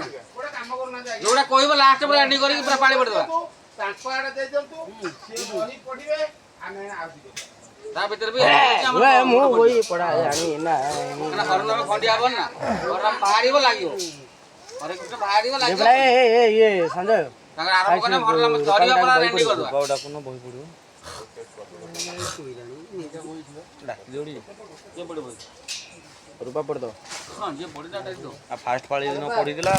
जोड़ा कहब लास्ट पूरा एंडिंग करके पूरा पानी पड़ देबा ता भीतर भी ओए मु होई पड़ा जानी ना ना हरन में खंडिया बन ना और पहाड़ी बो लागियो अरे कृष्ण पहाड़ी बो लागियो ये संजय तागर आरंभ करने भरला में धरिया पूरा एंडिंग कर देबा बाउडा कोनो बही पड़ियो जोड़ी ये पड़ बोल रुपा पड़ दो हां जे पड़ी डाटा दो आ फास्ट फाड़ी दिन पड़ी दिला